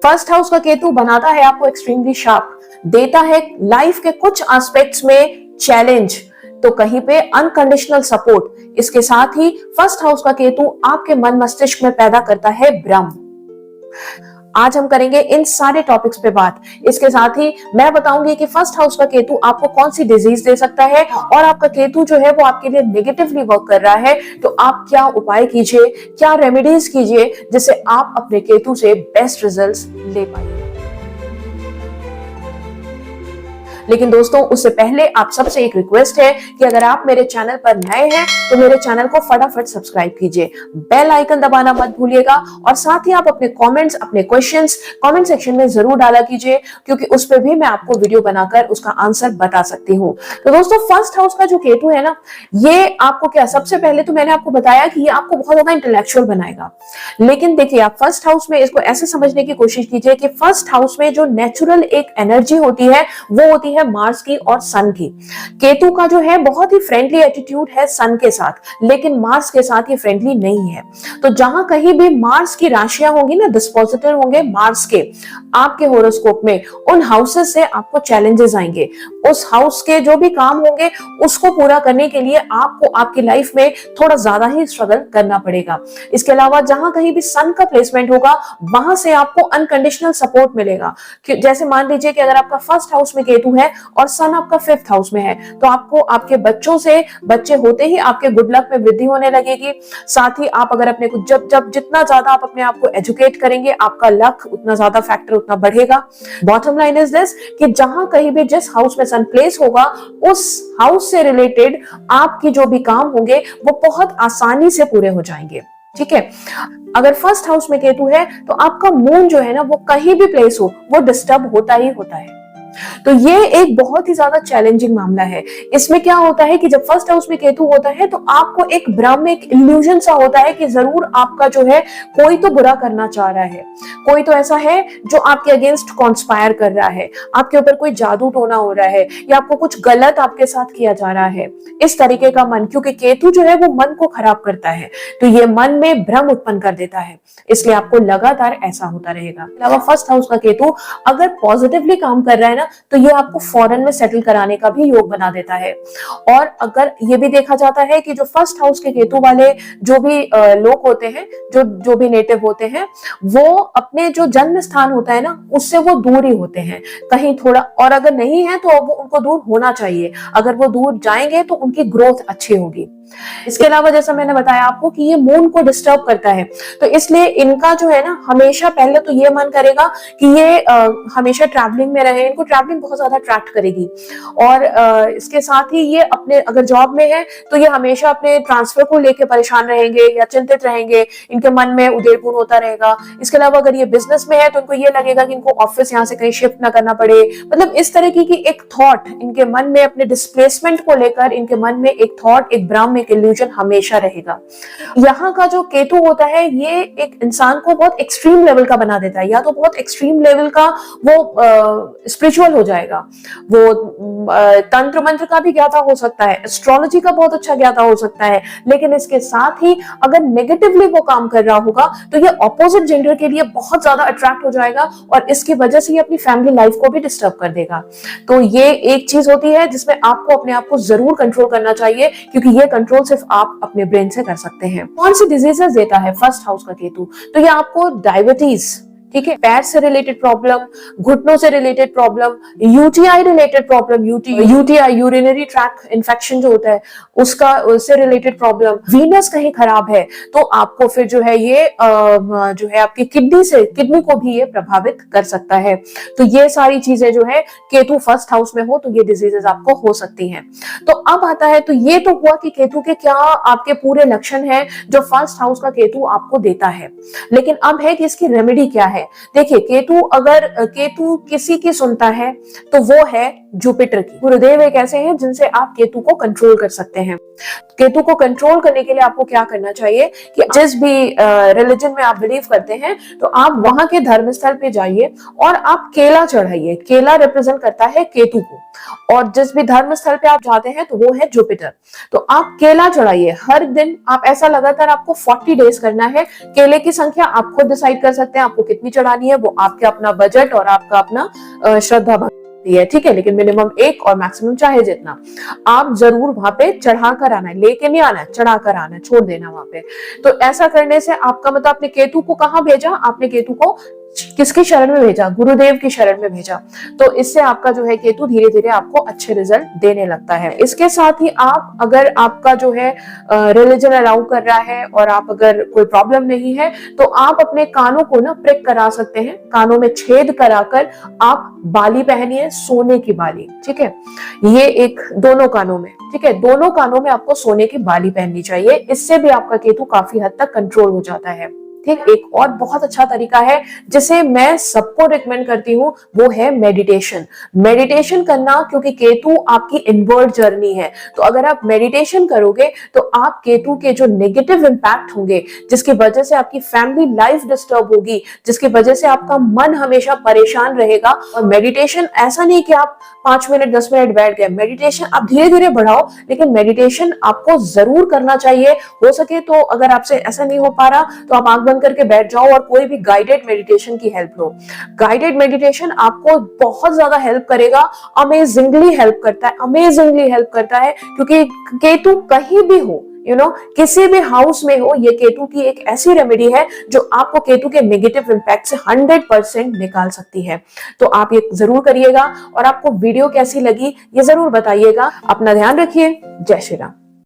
First house का केतु बनाता है आपको एक्सट्रीमली शार्प, देता है लाइफ के कुछ एस्पेक्ट्स में चैलेंज, तो कहीं पे अनकंडीशनल सपोर्ट। इसके साथ ही फर्स्ट हाउस का केतु आपके मन मस्तिष्क में पैदा करता है भ्रम। आज हम करेंगे इन सारे टॉपिक्स पे बात। इसके साथ ही मैं बताऊंगी कि फर्स्ट हाउस का केतु आपको कौन सी डिजीज दे सकता है, और आपका केतु जो है वो आपके लिए नेगेटिवली वर्क कर रहा है, तो आप क्या उपाय कीजिए, क्या रेमेडीज कीजिए जिससे आप अपने केतु से बेस्ट रिजल्ट्स ले पाए। लेकिन दोस्तों उससे पहले आप सबसे एक रिक्वेस्ट है कि अगर आप मेरे चैनल पर नए हैं तो मेरे चैनल को फटाफट सब्सक्राइब कीजिए, बेल आइकन दबाना मत भूलिएगा, और साथ ही आप अपने कमेंट्स, अपने क्वेश्चंस कमेंट सेक्शन में जरूर डाला कीजिए, क्योंकि उस पर भी मैं आपको वीडियो बनाकर उसका आंसर बता सकती हूँ। तो दोस्तों फर्स्ट हाउस का जो केतु है ना, ये आपको क्या, सबसे पहले तो मैंने आपको बताया कि ये आपको बहुत ज्यादा इंटेलेक्चुअल बनाएगा। लेकिन देखिए आप फर्स्ट हाउस में इसको ऐसे समझने की कोशिश कीजिए कि फर्स्ट हाउस में जो नेचुरल एक एनर्जी होती है वो होती है मार्स की और सन की। केतु का जो है बहुत ही फ्रेंडली एटीट्यूड है सन के साथ, लेकिन मार्स के साथ ये फ्रेंडली नहीं है। तो जहां कहीं भी मार्स की राशियां होंगी ना, डिस्पोजिटर होंगे मार्स के आपके होरोस्कोप में, उन हाउसेस से आपको चैलेंजेस आएंगे। उस हाउस के जो भी काम होंगे उसको पूरा करने के लिए आपको आपकी लाइफ में थोड़ा ज्यादा ही स्ट्रगल करना पड़ेगा। इसके अलावा जहां कहीं भी सन का प्लेसमेंट होगा वहां से आपको अनकंडीशनल सपोर्ट मिलेगा। जैसे मान लीजिए कि अगर आपका फर्स्ट हाउस में केतु है और सन आपका फिफ्थ हाउस में है, तो आपको आपके बच्चों से, बच्चे होते ही आपके गुड लक में वृद्धि होने लगेगी। साथ ही आप अगर अपने को जब जितना ज्यादा आप अपने आप को एजुकेट करेंगे, आपका लक उतना ज्यादा फैक्टर उतना बढ़ेगा। बॉटम लाइन इज दिस कि जहां कहीं भी जिस हाउस में सन प्लेस होगा, उस हाउस से रिलेटेड आपकी जो भी काम होंगे वो बहुत आसानी से पूरे हो जाएंगे। ठीक है, अगर फर्स्ट हाउस में केतु है तो आपका मून जो है ना, वो कहीं भी प्लेस हो वो डिस्टर्ब होता ही होता है। तो ये एक बहुत ही ज्यादा चैलेंजिंग मामला है। इसमें क्या होता है कि जब फर्स्ट हाउस में केतु होता है तो आपको एक भ्रम, एक इल्यूजन सा होता है कि जरूर आपका जो है कोई तो बुरा करना चाह रहा है, कोई तो ऐसा है जो आपके अगेंस्ट कॉन्स्पायर कर रहा है, आपके ऊपर कोई जादू टोना हो रहा है, या आपको कुछ गलत आपके साथ किया जा रहा है। इस तरीके का मन, क्योंकि केतु जो है वो मन को खराब करता है, तो ये मन में भ्रम उत्पन्न कर देता है, इसलिए आपको लगातार ऐसा होता रहेगा। अलावा फर्स्ट हाउस का केतु अगर पॉजिटिवली काम कर रहा है ना, तो ये आपको फॉरेन में सेटल कराने का भी योग बना देता है। और अगर ये भी देखा जाता है कि जो फर्स्ट हाउस के केतु वाले जो भी लोग होते हैं, जो भी नेटिव होते हैं, वो अपने जो जन्म स्थान होता है ना, उससे वो दूर ही होते हैं कहीं थोड़ा, और अगर नहीं है तो वो उनको दूर होना चाहिए। अगर वो दूर जाएंगे तो उनकी ग्रोथ अच्छी होगी। इसके अलावा जैसा मैंने बताया आपको कि ये मून को डिस्टर्ब करता है, तो इसलिए इनका जो है ना, हमेशा पहले तो ये मन करेगा कि ये हमेशा ट्रैवलिंग में रहे, इनको ट्रैवलिंग बहुत ज्यादा अट्रैक्ट करेगी। और इसके साथ ही ये अपने अगर जॉब में है तो ये हमेशा अपने ट्रांसफर को लेकर परेशान रहेंगे या चिंतित रहेंगे, इनके मन में उदेरपुन होता रहेगा। इसके अलावा अगर ये बिजनेस में है तो इनको ये लगेगा कि इनको ऑफिस यहाँ से कहीं शिफ्ट ना करना पड़े। मतलब इस तरीके की एक थॉट इनके मन में, अपने डिस्प्लेसमेंट को लेकर इनके मन में एक थॉट, एक भ्रम, एक इल्यूजन हमेशा रहेगा। यहाँ का जो केतु होता है ये एक इंसान को बहुत एक्सट्रीम लेवल का बना देता है, या तो बहुत एक्सट्रीम लेवल का वो स्पिरिचुअल हो जाएगा, वो तंत्र मंत्र का भी ज्ञाता हो सकता है, एस्ट्रोलॉजी का बहुत अच्छा ज्ञाता हो सकता है। लेकिन इसके साथ ही अगर नेगेटिवली वो काम कर रहा होगा तो ये ऑपोजिट जेंडर के लिए बहुत ज्यादा अट्रैक्ट हो जाएगा, और इसकी वजह से ये अपनी फैमिली लाइफ को भी डिस्टर्ब कर देगा। तो ये एक चीज होती है जिसमें आपको अपने आप को जरूर कंट्रोल करना चाहिए, क्योंकि ये कंट्रोल सिर्फ आप अपने ब्रेन से कर सकते हैं। कौन सी डिजीजेस देता है फर्स्ट हाउस का केतु? तो ये आपको डायबिटीज, ठीक है, पैर से रिलेटेड प्रॉब्लम, घुटनों से related problem, UTI related problem, UTI urinary tract infection जो होता है उसका, उससे रिलेटेड प्रॉब्लम, वीनस कहीं खराब है तो आपको फिर जो है ये जो है आपकी किडनी को भी ये प्रभावित कर सकता है। तो ये सारी चीजें जो है केतु फर्स्ट हाउस में हो तो ये डिजीजेस आपको हो सकती हैं। तो अब आता है, तो ये तो हुआ कि केतु के क्या आपके पूरे लक्षण है जो फर्स्ट हाउस का केतु आपको देता है। लेकिन अब है कि इसकी रेमेडी क्या है। देखिए केतु, अगर केतु किसी की सुनता है तो वो है जुपिटर की। गुरुदेव एक ऐसे हैं जिनसे आप केतु को कंट्रोल कर सकते हैं। केतु को कंट्रोल करने के लिए आपको क्या करना चाहिए कि जिस भी रिलीजन में आप बिलीव करते हैं तो आप वहां के धर्म स्थल पे जाइए और आप केला चढ़ाइए। केला रिप्रेजेंट करता है केतु को, और जिस भी धर्म स्थल पे आप जाते हैं तो वो है जुपिटर। तो आप केला चढ़ाइए हर दिन। आप ऐसा लगातार आपको 40 डेज करना है। केले की संख्या आप खुद डिसाइड कर सकते हैं, आपको कितनी कितनी चढ़ानी है वो आपके अपना बजट और आपका अपना श्रद्धा भक्ति है, ठीक है। लेकिन मिनिमम 1 और मैक्सिमम चाहे जितना आप जरूर वहां पे चढ़ा कर आना है, लेके नहीं आना है, चढ़ा कर आना है, छोड़ देना वहां पे। तो ऐसा करने से आपका मतलब आपने केतु को कहाँ भेजा, आपने केतु को किसकी शरण में भेजा, गुरुदेव की शरण में भेजा। तो इससे आपका जो है केतु धीरे धीरे आपको अच्छे रिजल्ट देने लगता है। इसके साथ ही आप अगर आपका जो है रिलीजन अलाउ कर रहा है और आप अगर कोई प्रॉब्लम नहीं है तो आप अपने कानों को ना प्रिक करा सकते हैं, कानों में छेद कराकर आप बाली पहनिए, सोने की बाली, ठीक है। ये एक दोनों कानों में, ठीक है, दोनों कानों में आपको सोने की बाली पहननी चाहिए। इससे भी आपका केतु काफी हद तक कंट्रोल हो जाता है, ठीक। एक और बहुत अच्छा तरीका है जिसे मैं सबको रिकमेंड करती हूँ, वो है मेडिटेशन। मेडिटेशन करना, क्योंकि केतु आपकी इनवर्ड जर्नी है, तो अगर आप मेडिटेशन करोगे तो आप केतु के जो नेगेटिव इंपैक्ट होंगे, जिसकी वजह से आपकी फैमिली लाइफ डिस्टर्ब होगी, जिसकी वजह से आपका मन हमेशा परेशान रहेगा। और मेडिटेशन ऐसा नहीं कि आप 5 मिनट 10 मिनट बैठ गए, मेडिटेशन आप धीरे धीरे बढ़ाओ, लेकिन मेडिटेशन आपको जरूर करना चाहिए। हो सके तो अगर आपसे ऐसा नहीं हो पा रहा तो आप आंख बंद करके बैठ जाओ और कोई भी गाइडेड मेडिटेशन की हेल्प लो। गाइडेड मेडिटेशन आपको बहुत ज्यादा हेल्प करेगा, अमेजिंगली हेल्प करता है, अमेजिंगली हेल्प करता है, क्योंकि केतु कहीं भी हो, किसी भी हाउस में हो, ये केतु की एक ऐसी रेमेडी है जो आपको केतु के नेगेटिव इंपैक्ट से 100% निकाल सकती है। तो आप ये जरूर करिएगा और आपको वीडियो कैसी लगी ये जरूर बताइएगा। अपना ध्यान रखिए। जय श्री राम।